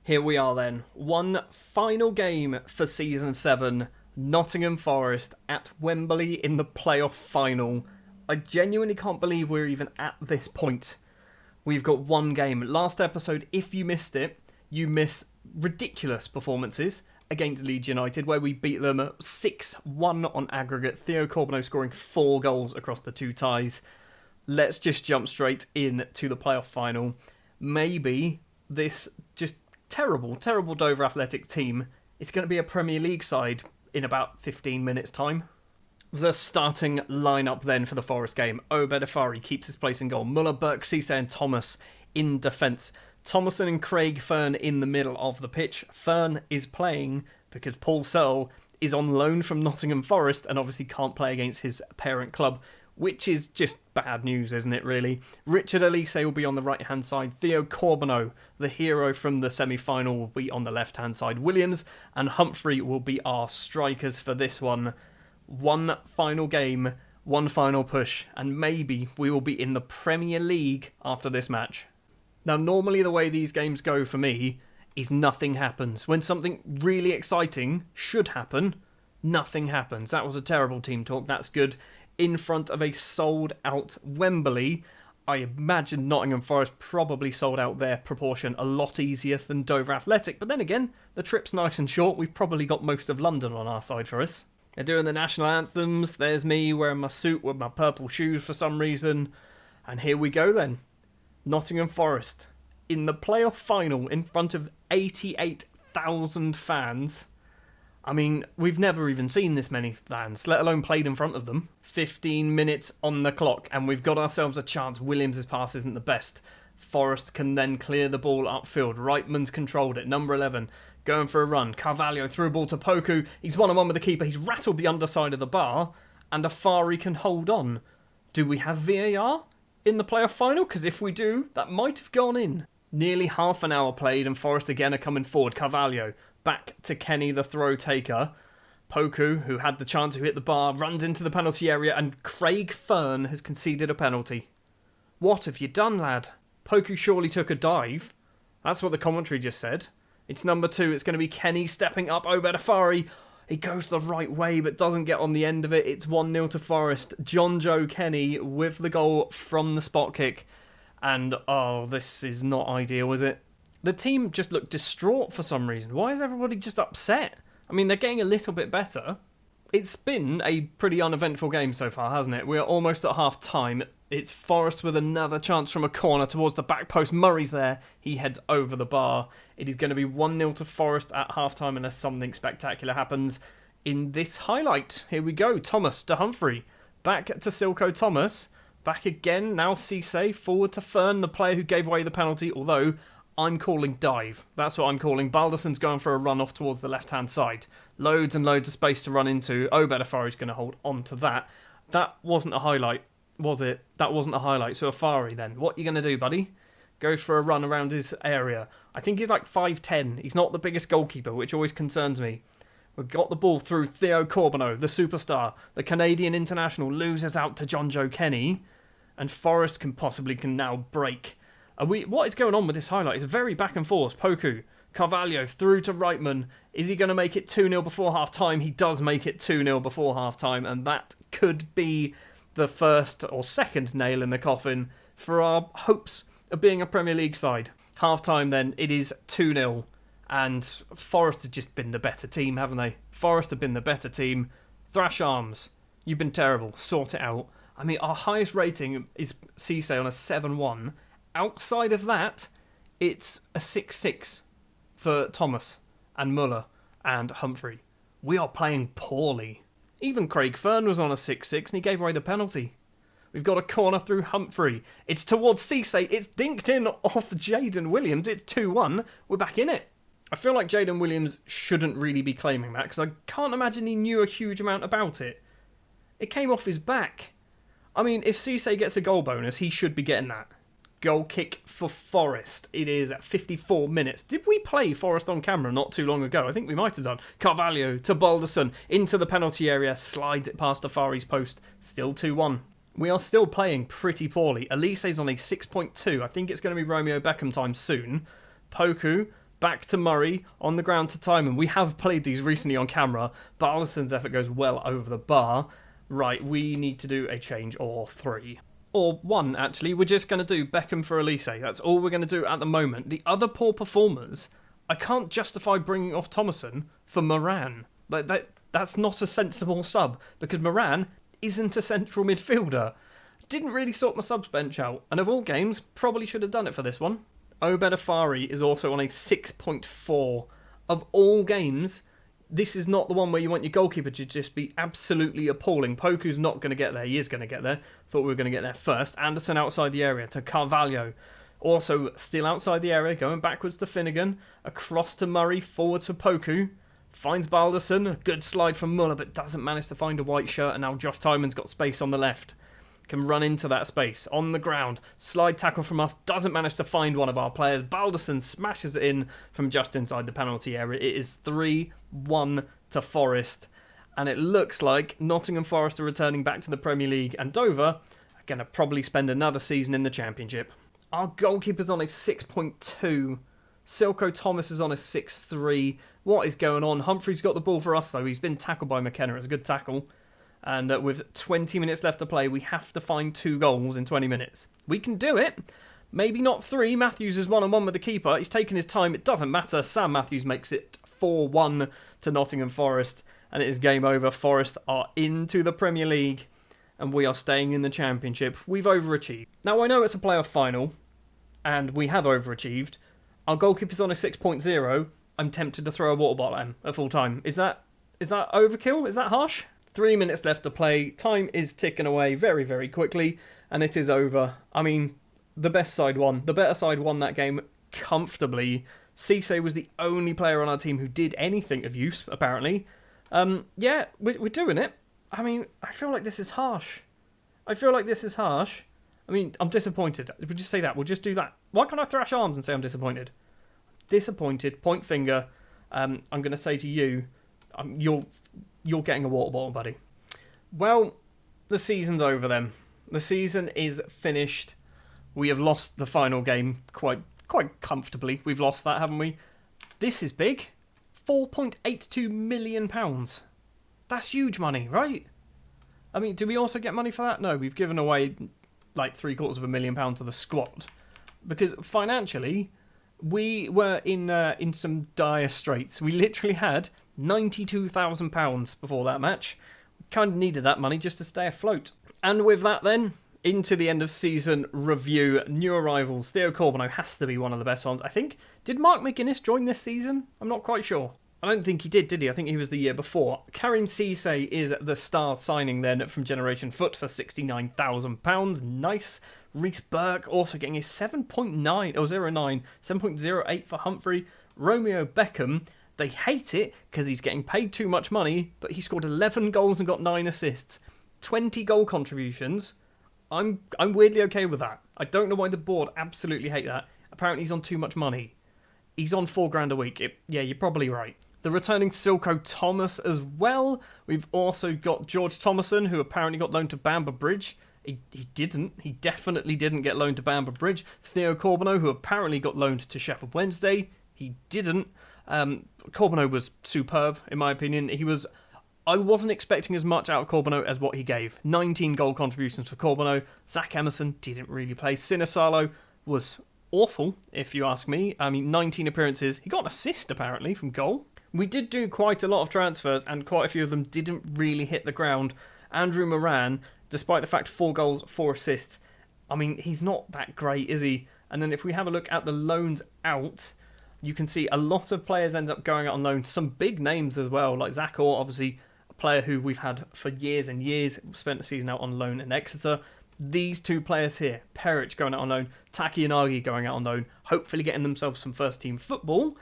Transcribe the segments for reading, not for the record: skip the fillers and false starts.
Here we are then. One final game for Season 7. Nottingham Forest at Wembley in the playoff final. I genuinely can't believe we're even at this point. We've got one game. Last episode, if you missed it, you missed ridiculous performances against Leeds United, where we beat them 6-1 on aggregate. Theo Corbeau scoring 4 goals across the 2 ties. Let's just jump straight in to the playoff final. Maybe this just terrible Dover Athletic team, it's going to be a Premier League side in about 15 minutes' time. The starting lineup then for the Forest game. Obed Afari keeps his place in goal. Muller, Burke, Cisse and Thomas in defence. Thomason and Craig Fern in the middle of the pitch. Fern is playing because Paul Searle is on loan from Nottingham Forest and obviously can't play against his parent club, which is just bad news, isn't it, really? Richard Elise will be on the right-hand side. Theo Corbeau, the hero from the semi-final, will be on the left-hand side. Williams and Humphrey will be our strikers for this one. One final game, one final push, and maybe we will be in the Premier League after this match. Now, normally the way these games go for me is nothing happens. When something really exciting should happen, nothing happens. That was a terrible team talk. That's good. In front of a sold-out Wembley, I imagine Nottingham Forest probably sold out their proportion a lot easier than Dover Athletic. But then again, the trip's nice and short. We've probably got most of London on our side for us. They're doing the national anthems. There's me wearing my suit with my purple shoes for some reason. And here we go then. Nottingham Forest in the playoff final in front of 88,000 fans. I mean, we've never even seen this many fans, let alone played in front of them. 15 minutes on the clock, and we've got ourselves a chance. Williams' pass isn't the best. Forest can then clear the ball upfield. Reitman's controlled it. Number 11, going for a run. Carvalho threw a ball to Poku. He's one-on-one with the keeper. He's rattled the underside of the bar, and Afari can hold on. Do we have VAR in the playoff final? Because if we do, that might have gone in. Nearly half an hour played, and Forest again are coming forward. Carvalho back to Kenny, the throw taker. Poku, who had the chance to hit the bar, runs into the penalty area, and Craig Fern has conceded a penalty. What have you done, lad? Poku surely took a dive. That's what the commentary just said. It's number 2. It's going to be Kenny stepping up. Obed Afari. He goes the right way, but doesn't get on the end of it. It's 1-0 to Forest. John Joe Kenny with the goal from the spot kick. And, oh, this is not ideal, is it? The team just looked distraught for some reason. Why is everybody just upset? I mean, they're getting a little bit better. It's been a pretty uneventful game so far, hasn't it? We're almost at half-time. It's Forest with another chance from a corner towards the back post. Murray's there. He heads over the bar. It is going to be 1-0 to Forest at half-time unless something spectacular happens in this highlight. Here we go. Thomas to Humphrey. Back to Silko Thomas. Back again. Now Cisse. Forward to Fern, the player who gave away the penalty, although I'm calling dive. That's what I'm calling. Balderson's going for a run off towards the left-hand side. Loads and loads of space to run into. Obed Afari's going to hold on to that. That wasn't a highlight, was it? That wasn't a highlight. So Afari then. What are you going to do, buddy? Goes for a run around his area. I think he's like 5'10". He's not the biggest goalkeeper, which always concerns me. We've got the ball through Theo Corbeau, the superstar. The Canadian international loses out to John Joe Kenny. And Forest can now break. What is going on with this highlight? It's very back and forth. Poku, Carvalho through to Reitman. Is he going to make it 2-0 before half-time? He does make it 2-0 before half-time, and that could be the first or second nail in the coffin for our hopes of being a Premier League side. Half-time then, it is 2-0, and Forest have just been the better team, haven't they? Forest have been the better team. Thrash Arms, you've been terrible. Sort it out. I mean, our highest rating is Cisse on a 7-1. Outside of that, it's a 6-6 for Thomas and Muller and Humphrey. We are playing poorly. Even Craig Fern was on a 6-6 and he gave away the penalty. We've got a corner through Humphrey. It's towards Cisse. It's dinked in off Jaden Williams. It's 2-1. We're back in it. I feel like Jaden Williams shouldn't really be claiming that because I can't imagine he knew a huge amount about it. It came off his back. I mean, if Cisse gets a goal bonus, he should be getting that. Goal kick for Forest. It is at 54 minutes. Did we play Forest on camera not too long ago? I think we might have done. Carvalho to Balderson into the penalty area. Slides it past Afari's post. Still 2-1. We are still playing pretty poorly. Elise's on a 6.2. I think it's going to be Romeo Beckham time soon. Poku Back to Murray, on the ground to Timon. We have played these recently on camera, but Alisson's effort goes well over the bar. Right, we need to do a change, or 3. Or 1, actually. We're just going to do Beckham for Elise. That's all we're going to do at the moment. The other poor performers, I can't justify bringing off Thomason for Moran. That's not a sensible sub, because Moran isn't a central midfielder. Didn't really sort my subs bench out, and of all games, probably should have done it for this one. Obed Afari is also on a 6.4. Of all games, this is not the one where you want your goalkeeper to just be absolutely appalling. Poku's not going to get there. He is going to get there. Thought we were going to get there first. Anderson outside the area to Carvalho. Also still outside the area, going backwards to Finnegan. Across to Murray, forward to Poku. Finds Balderson. A good slide from Muller, but doesn't manage to find a white shirt. And now Josh Tymon's got space on the left. Can run into that space. On the ground. Slide tackle from us. Doesn't manage to find one of our players. Balderson smashes it in from just inside the penalty area. It is 3-1 to Forest. And it looks like Nottingham Forest are returning back to the Premier League. And Dover are going to probably spend another season in the Championship. Our goalkeeper's on a 6.2. Silko Thomas is on a 6.3. What is going on? Humphrey's got the ball for us, though. He's been tackled by McKenna. It's a good tackle. And with 20 minutes left to play, we have to find 2 goals in 20 minutes. We can do it. Maybe not 3. Matthews is 1-on-1 with the keeper. He's taken his time. It doesn't matter. Sam Matthews makes it 4-1 to Nottingham Forest. And it is game over. Forest are into the Premier League. And we are staying in the Championship. We've overachieved. Now, I know it's a playoff final. And we have overachieved. Our goalkeeper's on a 6.0. I'm tempted to throw a water bottle at him at full time. Is that overkill? Is that harsh? 3 minutes left to play. Time is ticking away very, very quickly. And it is over. I mean, the best side won. The better side won that game comfortably. Cisse was the only player on our team who did anything of use, apparently. Yeah, we're doing it. I mean, I feel like this is harsh. I mean, I'm disappointed. We'll just say that. We'll just do that. Why can't I thrash arms and say I'm disappointed? Disappointed. Point finger. I'm going to say to you, you're getting a water bottle, buddy. Well, the season's over then. The season is finished. We have lost the final game quite comfortably. We've lost that, haven't we? This is big. £4.82 million. That's huge money, right? I mean, do we also get money for that? No, we've given away like £750,000 to the squad. Because financially, we were in some dire straits. We literally had £92,000 before that match. We kind of needed that money just to stay afloat. And with that then, into the end of season review, new arrivals. Theo Corbeau has to be one of the best ones, I think. Did Mark McGuinness join this season? I'm not quite sure. I don't think he did he? I think he was the year before. Karim Cisse is the star signing then from Generation Foot for £69,000. Nice. Reece Burke also getting a 7.08 for Humphrey. Romeo Beckham, they hate it because he's getting paid too much money, but he scored 11 goals and got 9 assists. 20 goal contributions. I'm weirdly okay with that. I don't know why the board absolutely hate that. Apparently he's on too much money. He's on $4,000 a week. Yeah, you're probably right. The returning Silko Thomas as well. We've also got George Thomason, who apparently got loaned to Bamber Bridge. He didn't. He definitely didn't get loaned to Bamber Bridge. Theo Corbeau, who apparently got loaned to Sheffield Wednesday. He didn't. Corbeau was superb, in my opinion. I wasn't expecting as much out of Corbeau as what he gave. 19 goal contributions for Corbeau. Zach Emerson didn't really play. Sinisalo was awful, if you ask me. I mean, 19 appearances. He got an assist, apparently, from goal. We did do quite a lot of transfers, and quite a few of them didn't really hit the ground. Andrew Moran, despite the fact 4 goals, 4 assists, I mean, he's not that great, is he? And then if we have a look at the loans out, you can see a lot of players end up going out on loan. Some big names as well, like Zach Orr, obviously a player who we've had for years and years, spent the season out on loan in Exeter. These 2 players here, Peric going out on loan, Taki Inagi going out on loan, hopefully getting themselves some first team football,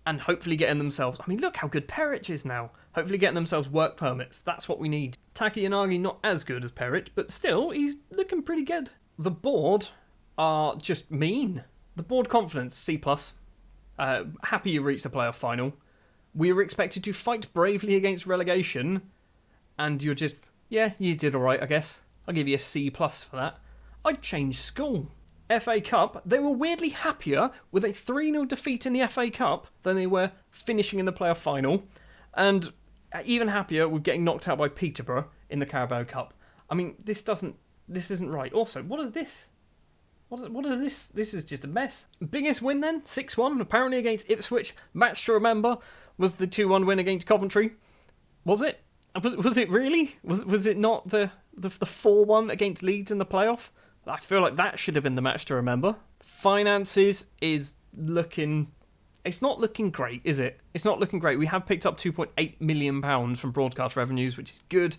and hopefully getting themselves, I mean, look how good Peric is now. Hopefully getting themselves work permits. That's what we need. Taki Inagi not as good as Peric, but still, he's looking pretty good. The board are just mean. The board confidence, C+. Happy you reached the playoff final. We were expected to fight bravely against relegation, and you're just, yeah, you did alright, I guess. I'll give you a C+ for that. I'd change school. FA Cup, they were weirdly happier with a 3-0 defeat in the FA Cup than they were finishing in the playoff final, and even happier with getting knocked out by Peterborough in the Carabao Cup. I mean, this isn't right. Also, what is this? What is this? This is just a mess. Biggest win then, 6-1, apparently against Ipswich. Match to remember was the 2-1 win against Coventry. Was it? Was it really? Was it not the 4-1 against Leeds in the playoff? I feel like that should have been the match to remember. Finances is looking... It's not looking great, is it? It's not looking great. We have picked up £2.8 million from broadcast revenues, which is good.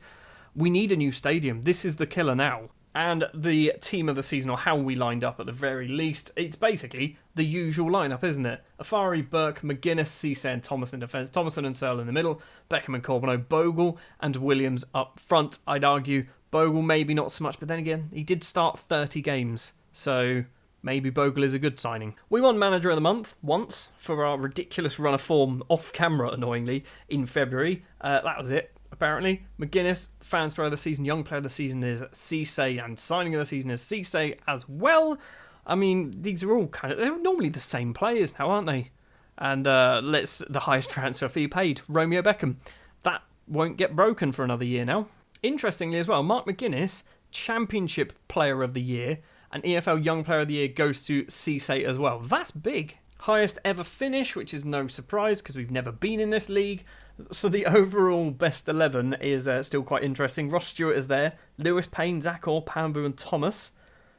We need a new stadium. This is the killer now. And the team of the season, or how we lined up at the very least, it's basically the usual lineup, isn't it? Afari, Burke, McGuinness, Cisse and Thomas in defence, Thomason and Searle in the middle, Beckham and Corbino, Bogle and Williams up front. I'd argue Bogle maybe not so much, but then again, he did start 30 games, so maybe Bogle is a good signing. We won Manager of the Month once for our ridiculous run of form off camera, annoyingly, in February. That was it. Apparently, McGuinness, Fans Player of the Season, Young Player of the Season is Cisse, and Signing of the Season is Cisse as well. I mean, these are all they're normally the same players now, aren't they? And the highest transfer fee paid, Romeo Beckham. That won't get broken for another year now. Interestingly as well, Mark McGuinness, Championship Player of the Year, and EFL Young Player of the Year goes to Cisse as well. That's big. Highest ever finish, which is no surprise because we've never been in this league. So the overall best 11 is still quite interesting. Ross Stewart is there. Lewis Payne, Zach Orr, Pambu and Thomas.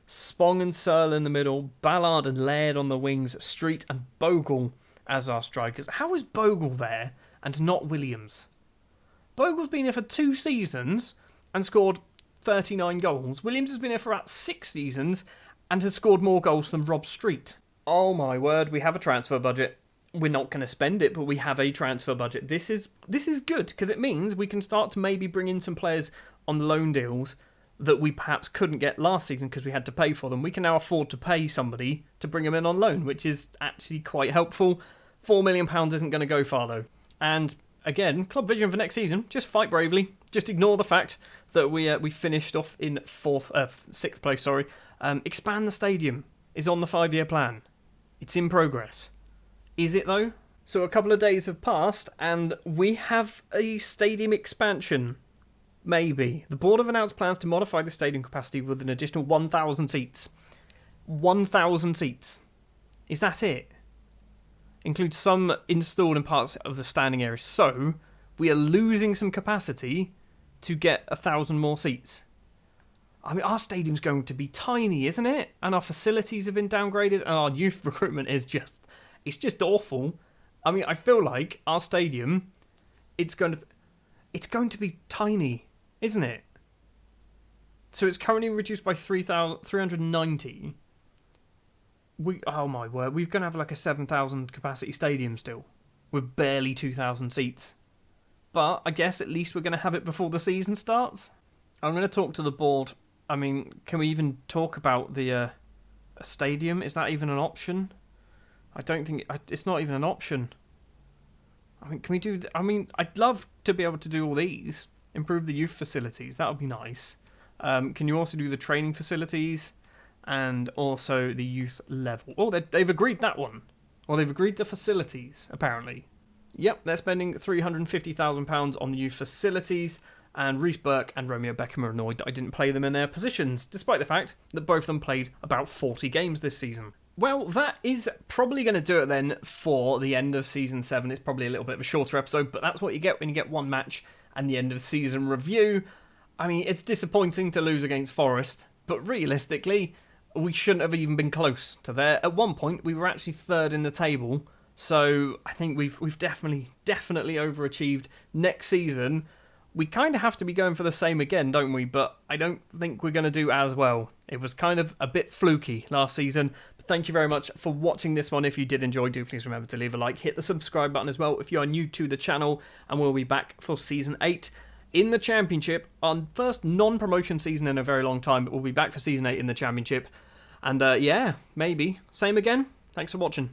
Spong and Searle in the middle. Ballard and Laird on the wings. Street and Bogle as our strikers. How is Bogle there and not Williams? Bogle's been here for 2 seasons and scored 39 goals. Williams has been here for about 6 seasons and has scored more goals than Rob Street. Oh my word, we have a transfer budget. We're not going to spend it, but we have a transfer budget. This is good, because it means we can start to maybe bring in some players on loan deals that we perhaps couldn't get last season because we had to pay for them. We can now afford to pay somebody to bring them in on loan, which is actually quite helpful. £4 million isn't going to go far, though. And again, club vision for next season, just fight bravely. Just ignore the fact that we finished off in 6th place. Expand the stadium is on the 5-year plan. It's in progress. Is it though? So a couple of days have passed and we have a stadium expansion. Maybe. The board have announced plans to modify the stadium capacity with an additional 1,000 seats. 1,000 seats. Is that it? Includes some installed in parts of the standing area. So we are losing some capacity to get 1,000 more seats. I mean, our stadium's going to be tiny, isn't it? And our facilities have been downgraded and our youth recruitment is just... It's just awful. I mean, I feel like our stadium, it's going to be tiny, isn't it? So it's currently reduced by 390. Oh my word, we're going to have like a 7,000 capacity stadium still, with barely 2,000 seats. But I guess at least we're going to have it before the season starts. I'm going to talk to the board. I mean, can we even talk about the stadium? Is that even an option? I don't think... It's not even an option. I mean, can we do... I'd love to be able to do all these. Improve the youth facilities. That would be nice. Can you also do the training facilities? And also the youth level. Oh, they've agreed that one. Well, they've agreed the facilities, apparently. Yep, they're spending £350,000 on the youth facilities. And Reece Burke and Romeo Beckham are annoyed that I didn't play them in their positions, despite the fact that both of them played about 40 games this season. Well, that is probably going to do it then for the end of Season 7. It's probably a little bit of a shorter episode, but that's what you get when you get one match and the end of season review. I mean, it's disappointing to lose against Forest, but realistically, we shouldn't have even been close to there. At one point, we were actually 3rd in the table, so I think we've definitely overachieved. Next season, we kind of have to be going for the same again, don't we? But I don't think we're going to do as well. It was kind of a bit fluky last season. But thank you very much for watching this one. If you did enjoy, do please remember to leave a like. Hit the subscribe button as well if you are new to the channel. And we'll be back for Season 8 in the Championship. Our first non-promotion season in a very long time. But we'll be back for Season 8 in the Championship. And yeah, maybe. Same again. Thanks for watching.